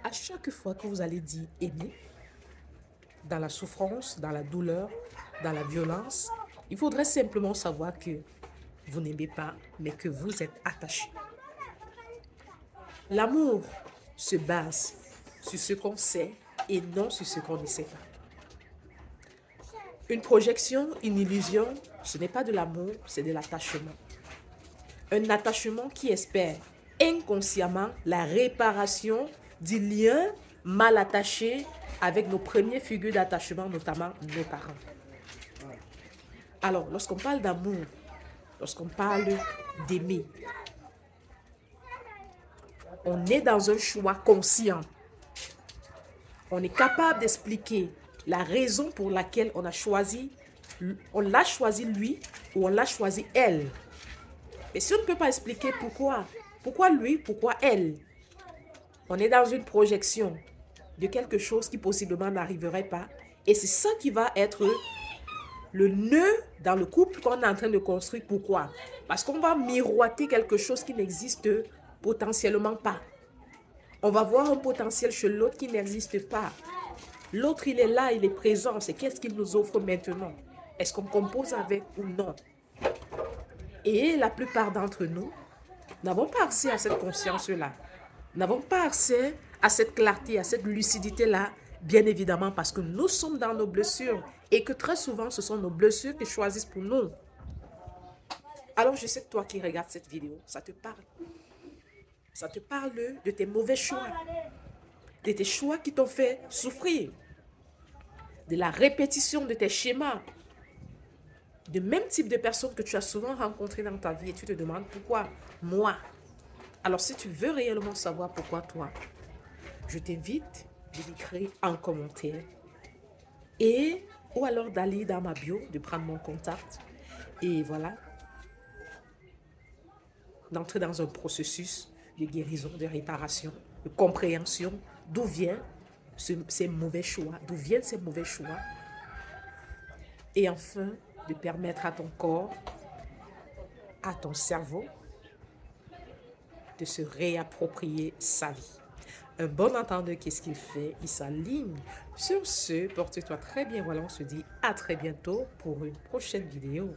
À chaque fois que vous allez dire aimer, dans la souffrance, dans la douleur, dans la violence, il faudrait simplement savoir que vous n'aimez pas, mais que vous êtes attaché. L'amour se base sur ce qu'on sait et non sur ce qu'on ne sait pas. Une projection, une illusion, ce n'est pas de l'amour, c'est de l'attachement. Un attachement qui espère inconsciemment la réparation du lien mal attaché avec nos premières figures d'attachement, notamment nos parents. Alors, lorsqu'on parle d'amour, lorsqu'on parle d'aimer, on est dans un choix conscient. On est capable d'expliquer la raison pour laquelle on l'a choisi lui ou on l'a choisi elle. Et si on ne peut pas expliquer pourquoi lui, pourquoi elle, on est dans une projection de quelque chose qui possiblement n'arriverait pas. Et c'est ça qui va être le nœud dans le couple qu'on est en train de construire. Pourquoi? Parce qu'on va miroiter quelque chose qui n'existe potentiellement pas. On va voir un potentiel chez l'autre qui n'existe pas. L'autre, il est là, il est présent. C'est qu'est-ce qu'il nous offre maintenant? Est-ce qu'on compose avec ou non? Et la plupart d'entre nous n'avons pas accès à cette conscience-là. N'avons pas accès à cette clarté, à cette lucidité-là, bien évidemment, parce que nous sommes dans nos blessures et que très souvent, ce sont nos blessures qui choisissent pour nous. Alors, je sais que toi qui regardes cette vidéo, ça te parle. Ça te parle de tes mauvais choix, de tes choix qui t'ont fait souffrir, de la répétition de tes schémas, du même type de personnes que tu as souvent rencontrées dans ta vie et tu te demandes pourquoi moi. Alors, si tu veux réellement savoir pourquoi toi, je t'invite de m'écrire en commentaire et ou alors d'aller dans ma bio, de prendre mon contact et voilà, d'entrer dans un processus de guérison, de réparation, de compréhension d'où viennent ces mauvais choix, d'où viennent ces mauvais choix et enfin de permettre à ton corps, à ton cerveau de se réapproprier sa vie. Un bon entendeur, qu'est-ce qu'il fait? Il s'aligne. Sur ce, porte-toi très bien. Voilà, on se dit à très bientôt pour une prochaine vidéo.